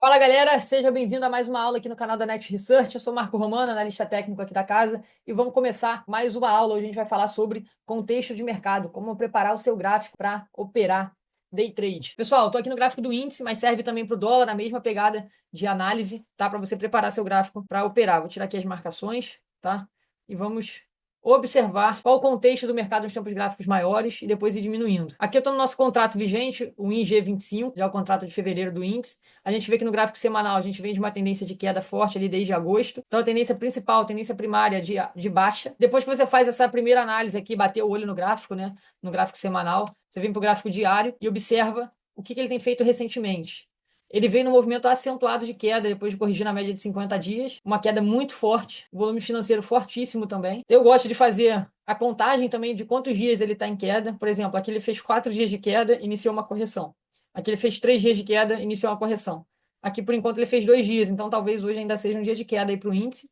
Fala galera, seja bem-vindo a mais uma aula aqui no canal da Next Research. Eu sou Marco Romano, analista técnico aqui da casa, e vamos começar mais uma aula. Hoje a gente vai falar sobre contexto de mercado, como preparar o seu gráfico para operar day trade. Pessoal, estou aqui no gráfico do índice, mas serve também para o dólar, na mesma pegada de análise, tá? Para você preparar seu gráfico para operar. Vou tirar aqui as marcações, tá? E vamos observar qual o contexto do mercado nos tempos gráficos maiores e depois ir diminuindo. Aqui eu estou no nosso contrato vigente, o ING25, já é o contrato de fevereiro do índice. A gente vê que no gráfico semanal a gente vem de uma tendência de queda forte ali desde agosto. Então a tendência principal, a tendência primária de baixa. Depois que você faz essa primeira análise aqui, bater o olho no gráfico, né? No gráfico semanal, você vem para o gráfico diário e observa o que ele tem feito recentemente. Ele veio no movimento acentuado de queda depois de corrigir na média de 50 dias, uma queda muito forte, volume financeiro fortíssimo também. Eu gosto de fazer a contagem também de quantos dias ele está em queda. Por exemplo, aqui ele fez 4 dias de queda, iniciou uma correção. Aqui ele fez 3 dias de queda, iniciou uma correção. Aqui, por enquanto, ele fez 2 dias, então talvez hoje ainda seja um dia de queda aí para o índice,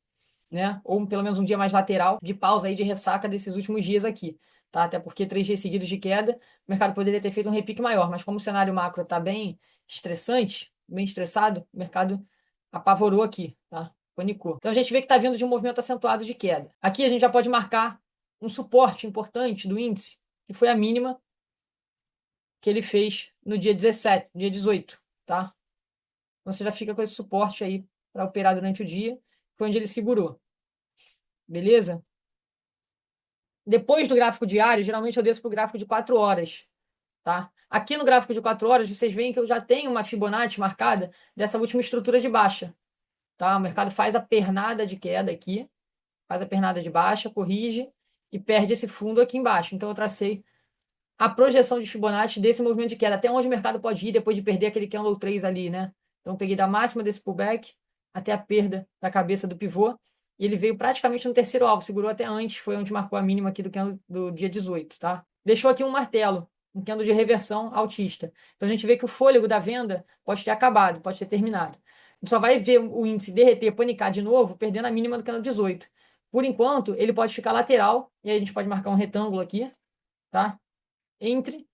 né? Ou pelo menos um dia mais lateral, de pausa aí, de ressaca desses últimos dias aqui, tá? Até porque 3 dias seguidos de queda, o mercado poderia ter feito um repique maior, mas como o cenário macro está bem estressante, bem estressado, o mercado apavorou aqui, tá? Panicou. Então a gente vê que está vindo de um movimento acentuado de queda. Aqui a gente já pode marcar um suporte importante do índice, que foi a mínima que ele fez no dia 17, no dia 18, tá? Então você já fica com esse suporte aí para operar durante o dia, foi onde ele segurou. Beleza? Depois do gráfico diário, geralmente eu desço para o gráfico de 4 horas, tá? Aqui no gráfico de 4 horas, vocês veem que eu já tenho uma Fibonacci marcada dessa última estrutura de baixa, tá? O mercado faz a pernada de queda aqui, faz a pernada de baixa, corrige e perde esse fundo aqui embaixo. Então eu tracei a projeção de Fibonacci desse movimento de queda, até onde o mercado pode ir depois de perder aquele candle 3 ali, né? Então eu peguei da máxima desse pullback até a perda da cabeça do pivô, e ele veio praticamente no terceiro alvo, segurou até antes, foi onde marcou a mínima aqui do candle do dia 18, tá? Deixou aqui um martelo, um candle de reversão altista. Então a gente vê que o fôlego da venda pode ter acabado, pode ter terminado. A gente só vai ver o índice derreter, panicar de novo, perdendo a mínima do candle 18. Por enquanto, ele pode ficar lateral, e aí a gente pode marcar um retângulo aqui, tá? Entre,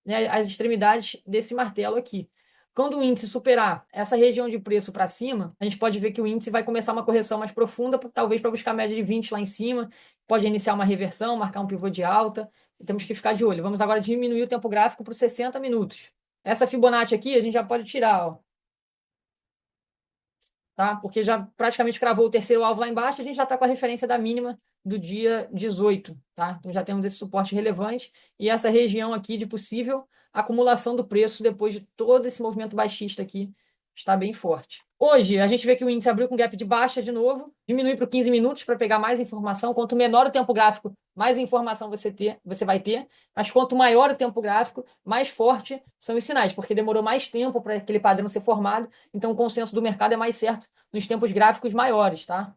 né, as extremidades desse martelo aqui. Quando o índice superar essa região de preço para cima, a gente pode ver que o índice vai começar uma correção mais profunda, talvez para buscar a média de 20 lá em cima, pode iniciar uma reversão, marcar um pivô de alta, e temos que ficar de olho. Vamos agora diminuir o tempo gráfico para 60 minutos. Essa Fibonacci aqui a gente já pode tirar, ó, tá? Porque já praticamente cravou o terceiro alvo lá embaixo, a gente já está com a referência da mínima do dia 18, tá? Então já temos esse suporte relevante e essa região aqui de possível acumulação do preço depois de todo esse movimento baixista aqui está bem forte. Hoje a gente vê que o índice abriu com gap de baixa de novo, diminui para 15 minutos para pegar mais informação. Quanto menor o tempo gráfico, mais informação você vai ter, mas quanto maior o tempo gráfico, mais forte são os sinais, porque demorou mais tempo para aquele padrão ser formado, então o consenso do mercado é mais certo nos tempos gráficos maiores, tá?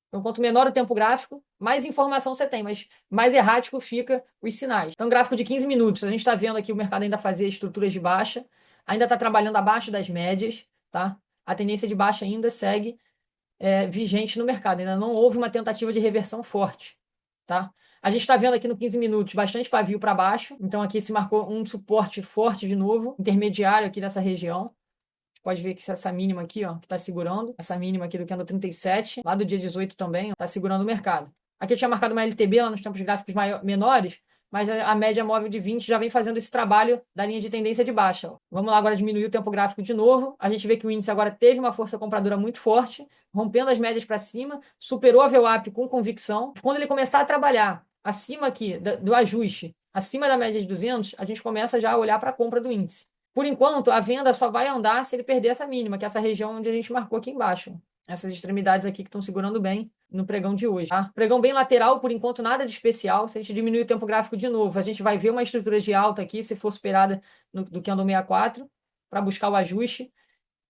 Então, quanto menor o tempo gráfico, mais informação você tem, mas mais errático fica os sinais. Então, gráfico de 15 minutos, a gente está vendo aqui o mercado ainda fazer estruturas de baixa, ainda está trabalhando abaixo das médias, tá? A tendência de baixa ainda segue vigente no mercado, ainda não houve uma tentativa de reversão forte, tá? A gente está vendo aqui no 15 minutos bastante pavio para baixo, então aqui se marcou um suporte forte de novo, intermediário aqui nessa região. Pode ver que essa mínima aqui, ó, que está segurando, essa mínima aqui do candle 37, lá do dia 18 também, está segurando o mercado. Aqui eu tinha marcado uma LTB lá nos tempos gráficos menores, mas a média móvel de 20 já vem fazendo esse trabalho da linha de tendência de baixa, ó. Vamos lá agora diminuir o tempo gráfico de novo. A gente vê que o índice agora teve uma força compradora muito forte, rompendo as médias para cima, superou a VWAP com convicção. Quando ele começar a trabalhar acima aqui do ajuste, acima da média de 200, a gente começa já a olhar para a compra do índice. Por enquanto, a venda só vai andar se ele perder essa mínima, que é essa região onde a gente marcou aqui embaixo. Essas extremidades aqui que estão segurando bem no pregão de hoje, tá? Pregão bem lateral, por enquanto nada de especial. Se a gente diminuir o tempo gráfico de novo, a gente vai ver uma estrutura de alta aqui, se for superada do candle 64, para buscar o ajuste.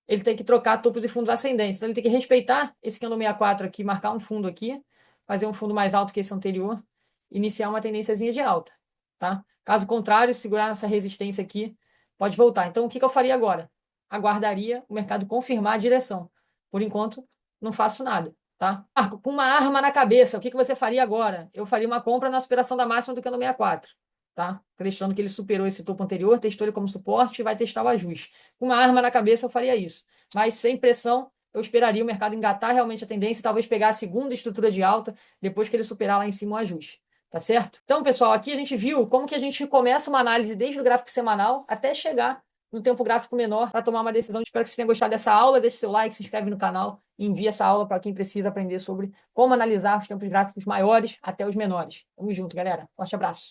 Ele tem que trocar topos e fundos ascendentes. Então ele tem que respeitar esse candle 64 aqui, marcar um fundo aqui, fazer um fundo mais alto que esse anterior, iniciar uma tendênciazinha de alta, tá? Caso contrário, segurar nessa resistência aqui, pode voltar. Então, o que eu faria agora? Aguardaria o mercado confirmar a direção. Por enquanto, não faço nada, tá? Marco, com uma arma na cabeça, o que você faria agora? Eu faria uma compra na superação da máxima do candle 64, tá? Acreditando que ele superou esse topo anterior, testou ele como suporte e vai testar o ajuste. Com uma arma na cabeça, eu faria isso. mas sem pressão, eu esperaria o mercado engatar realmente a tendência e talvez pegar a segunda estrutura de alta depois que ele superar lá em cima o ajuste. Tá certo? Então, pessoal, aqui a gente viu como que a gente começa uma análise desde o gráfico semanal até chegar no tempo gráfico menor para tomar uma decisão. Espero que você tenha gostado dessa aula. Deixe seu like, se inscreve no canal e envie essa aula para quem precisa aprender sobre como analisar os tempos gráficos maiores até os menores. Tamo junto, galera. Forte abraço.